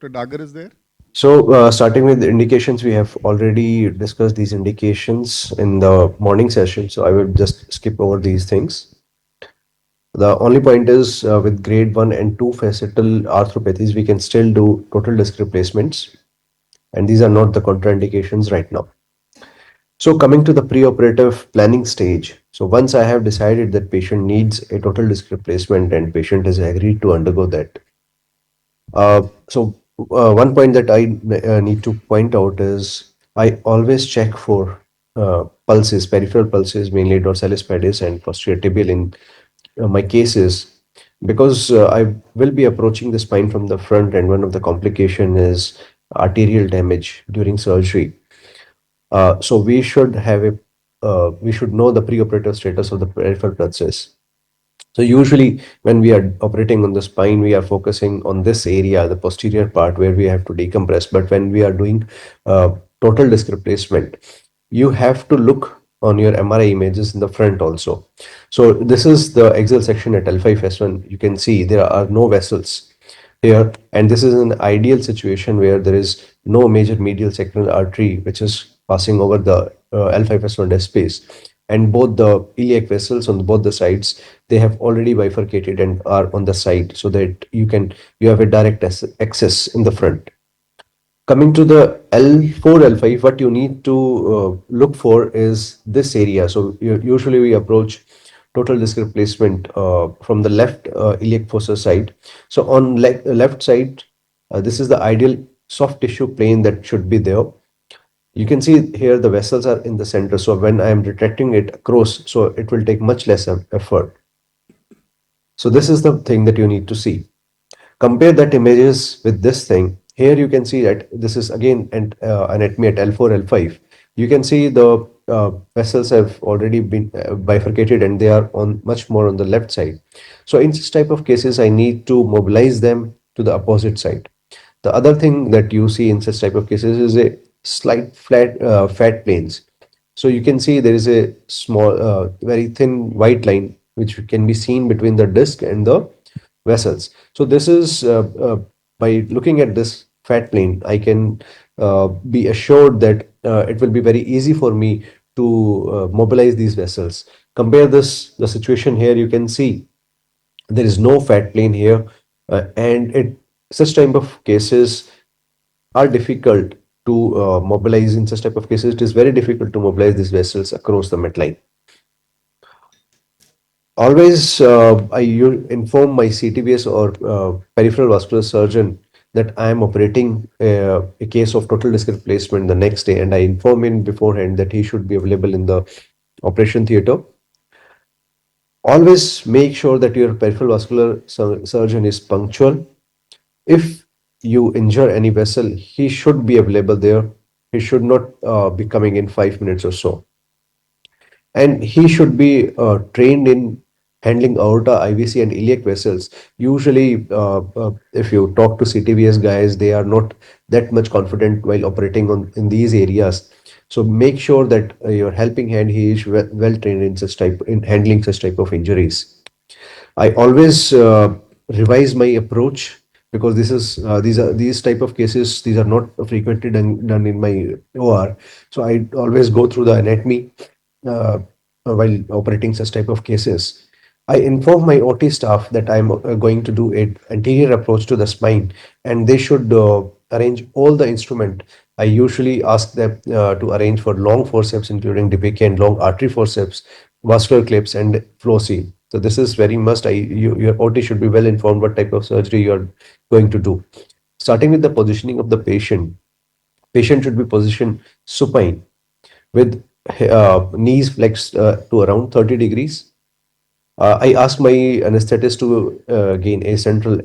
Dr. Dagar is there. So, starting with the indications, we have already discussed these indications in the morning session. So, I will just skip over these things. The only point is with grade 1 and 2 facetal arthropathies, we can still do total disc replacements. And these are not the contraindications right now. So, coming to the preoperative planning stage. So, once I have decided that patient needs a total disc replacement and patient has agreed to undergo that, one point that I need to point out is I always check for pulses, peripheral pulses, mainly dorsalis pedis and posterior tibial in my cases, because I will be approaching the spine from the front, and one of the complication is arterial damage during surgery. So we should know the preoperative status of the peripheral pulses. So usually when we are operating on the spine, we are focusing on this area, the posterior part where we have to decompress. But when we are doing total disc replacement, you have to look on your MRI images in the front also. So this is the axial section at L5S1. You can see there are no vessels here, and this is an ideal situation where there is no major medial sectional artery which is passing over the L5S1 disc space, and both the iliac vessels on both the sides, they have already bifurcated and are on the side, so that you have a direct access in the front. Coming to the L4, L5, what you need to look for is this area. So usually we approach total disc replacement from the left iliac fossa side. So on left side, this is the ideal soft tissue plane that should be there. You can see here the vessels are in the center. So when I am retracting it across, so it will take much less effort. So this is the thing that you need to see. Compare that images with this thing. Here you can see that this is again anatomy at L4, L5. You can see the vessels have already been bifurcated and they are on much more on the left side. So in this type of cases, I need to mobilize them to the opposite side. The other thing that you see in such type of cases is a slight fat planes. So you can see there is a small, very thin white line which can be seen between the disc and the vessels. So this is by looking at this fat plane, I can be assured that it will be very easy for me to mobilize these vessels. Compare the situation here. You can see there is no fat plane here, and such type of cases are difficult to mobilize. In such type of cases, it is very difficult to mobilize these vessels across the midline. Always, inform my CTVS or peripheral vascular surgeon that I am operating a case of total disc replacement the next day, and I inform him beforehand that he should be available in the operation theater. Always make sure that your peripheral vascular surgeon is punctual. If you injure any vessel, he should be available there. He should not be coming in 5 minutes or so. And he should be trained in handling aorta, IVC, and iliac vessels. Usually, if you talk to CTVS guys, they are not that much confident while operating in these areas. So make sure that your helping hand, he is well trained in handling such type of injuries. I always revise my approach, because these type of cases, these are not frequently done in my OR. So I always go through the anatomy while operating such type of cases. I inform my OT staff that I'm going to do an anterior approach to the spine, and they should arrange all the instrument. I usually ask them to arrange for long forceps, including DPK, and long artery forceps, vascular clips, and flow seal. So this is very must. Your OT should be well informed what type of surgery you are going to do. Starting with the positioning of the patient, patient should be positioned supine with knees flexed to around 30 degrees. I ask my anesthetist to gain a central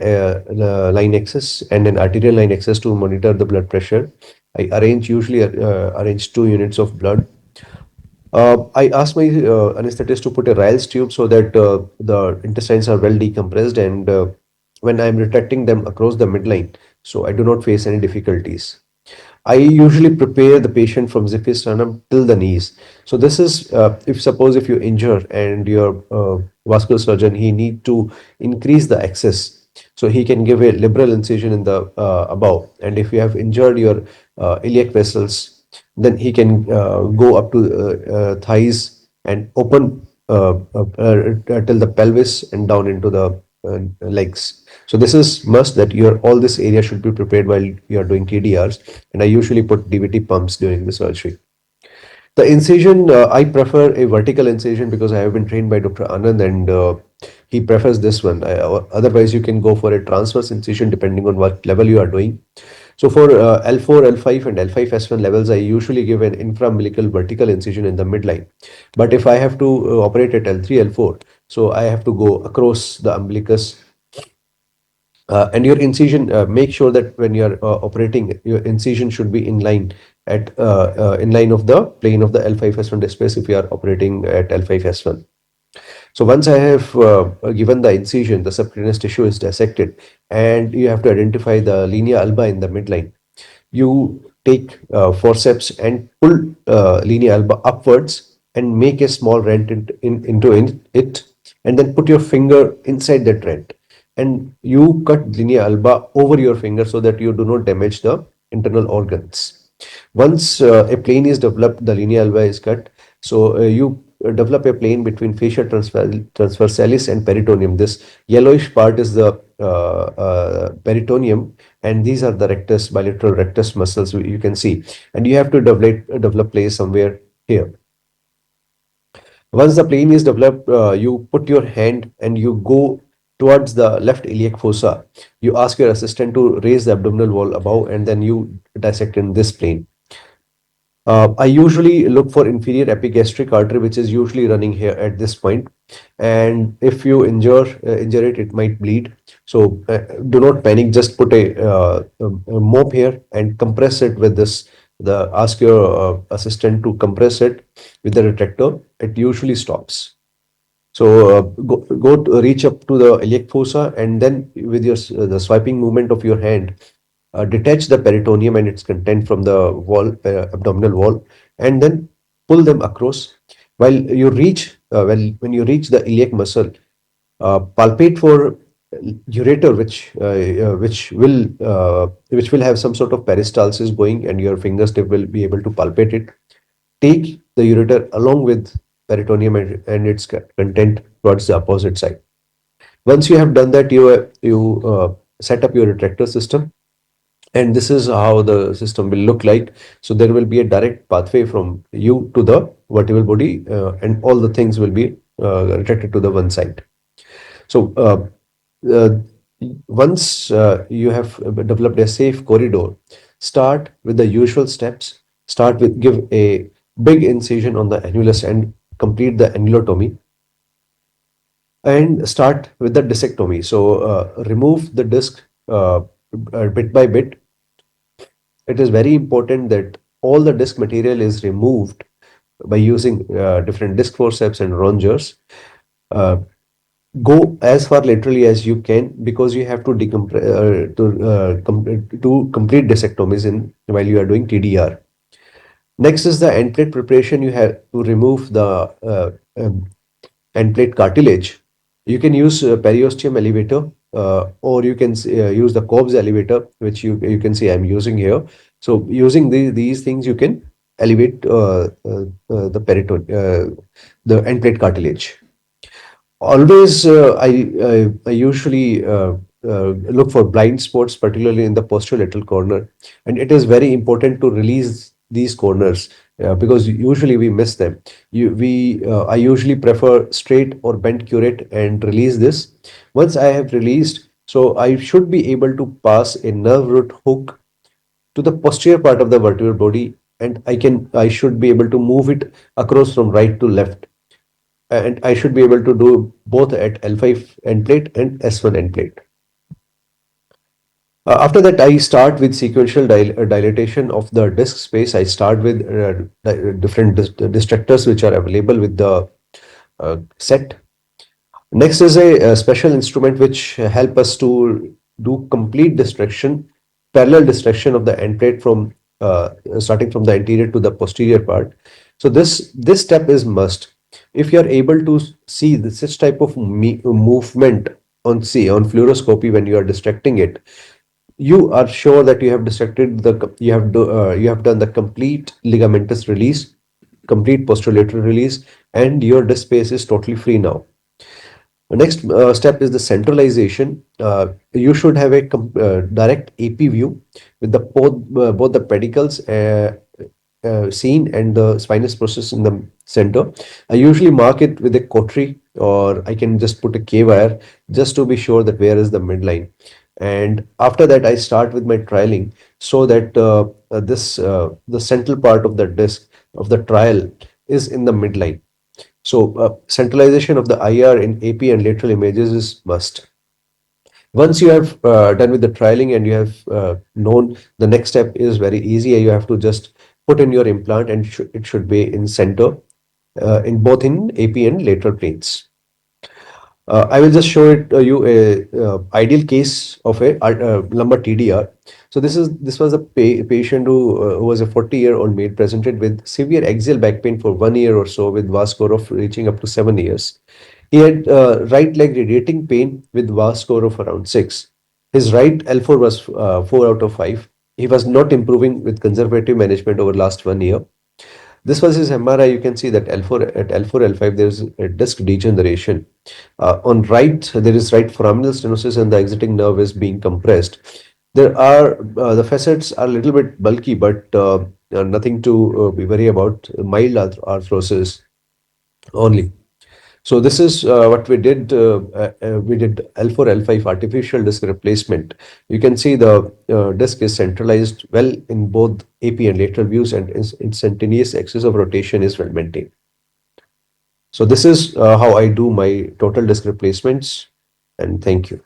line access and an arterial line access to monitor the blood pressure. I usually arrange 2 units of blood. I ask my anesthetist to put a Ryle's tube so that the intestines are well decompressed, and when I'm retracting them across the midline, so I do not face any difficulties. I usually prepare the patient from sternum till the knees. So this is if you injure and your vascular surgeon, he need to increase the access. So he can give a liberal incision in the above. And if you have injured your iliac vessels, then he can go up to thighs and open till the pelvis and down into the legs. So this is must that your all this area should be prepared while you are doing TDRs. And I usually put DVT pumps during the surgery. The incision, I prefer a vertical incision because I have been trained by Dr. Anand, and he prefers this one. Otherwise, you can go for a transverse incision depending on what level you are doing. So for L4, L5 and L5 S1 levels, I usually give an infraumbilical vertical incision in the midline. But if I have to operate at L3, L4, so I have to go across the umbilicus, and your incision, make sure that when you are operating, your incision should be in line of the plane of the L5S1 disc space if you are operating at L5S1. So once I have given the incision, the subcutaneous tissue is dissected, and you have to identify the linea alba in the midline. You take forceps and pull linea alba upwards and make a small rent into it, and then put your finger inside that rent, and you cut linea alba over your finger so that you do not damage the internal organs. Once a plane is developed, the linea alba is cut. So you develop a plane between fascia transversalis and peritoneum. This yellowish part is the peritoneum, and these are the rectus, bilateral rectus muscles you can see. And you have to develop place somewhere here. Once the plane is developed, you put your hand and you go towards the left iliac fossa. You ask your assistant to raise the abdominal wall above, and then you dissect in this plane. I usually look for inferior epigastric artery, which is usually running here at this point. And if you injure it, it might bleed. So do not panic. Just put a mop here and compress it with this. Ask your assistant to compress it with the retractor. It usually stops. So reach up to the iliac fossa, and then with the swiping movement of your hand, detach the peritoneum and its content from the abdominal wall, and then pull them across. While you reach, when you reach the iliac muscle, palpate for ureter, which will have some sort of peristalsis going, and your fingertip will be able to palpate it. Take the ureter along with peritoneum and its content towards the opposite side. Once you have done that, you set up your retractor system, and this is how the system will look like. So there will be a direct pathway from you to the vertebral body, and all the things will be retracted to the one side. So uh, once you have developed a safe corridor, start with the usual steps. Start with give a big incision on the annulus and complete the annulotomy, and start with the discectomy. So remove the disc bit by bit. It is very important that all the disc material is removed by using different disc forceps and rongers. Uh, Go as far laterally as you can, because you have to do complete discectomies in while you are doing TDR. Next is the end plate preparation. You have to remove the end plate cartilage. You can use periosteum elevator, or you can use the Cobb's elevator, which you can see I'm using here. So using these things, you can elevate the the end plate cartilage. Always, I usually look for blind spots, particularly in the posterolateral corner, and it is very important to release these corners because usually we miss them. I usually prefer straight or bent curate and release this. Once I have released, so I should be able to pass a nerve root hook to the posterior part of the vertebral body, and I should be able to move it across from right to left, and I should be able to do both at L5 end plate and S1 end plate. After that, I start with sequential dilatation of the disc space. I start with different distractors which are available with the set. Next is a special instrument which help us to do complete distraction, parallel distraction of the end plate from starting from the anterior to the posterior part. So this step is must. If you are able to see this type of movement on fluoroscopy when you are dissecting it, you are sure that you have dissected you have done the complete ligamentous release, complete posterolateral release, and your disc space is totally free now. The next step is the centralization. You should have a direct AP view with the both the pedicles seen and the spinous process in the center. I usually mark it with a cautery, or I can just put a K wire just to be sure that where is the midline. And after that, I start with my trialing so that the central part of the disc of the trial is in the midline. So centralization of the IR in AP and lateral images is must. Once you have done with the trialing and you have known, the next step is very easy. You have to just put in your implant, and it should be in center, in both in AP and lateral planes. I will just show you a ideal case of a lumbar TDR. So this was a patient who was a 40-year-old male presented with severe axial back pain for 1 year or so, with VAS score of reaching up to 7 years. He had right leg radiating pain with VAS score of around 6. His right L4 was 4 out of 5. He was not improving with conservative management over last 1 year. This was his MRI. You can see that L4 L5 there is a disc degeneration. On right, there is right foraminal stenosis and the exiting nerve is being compressed. There are the facets are a little bit bulky, but nothing to be worried about. Mild arthrosis only. So this is what we did. We did L4 L5 artificial disc replacement. You can see the disc is centralized well in both AP and lateral views, and its instantaneous axis of rotation is well maintained. So this is how I do my total disc replacements, and thank you.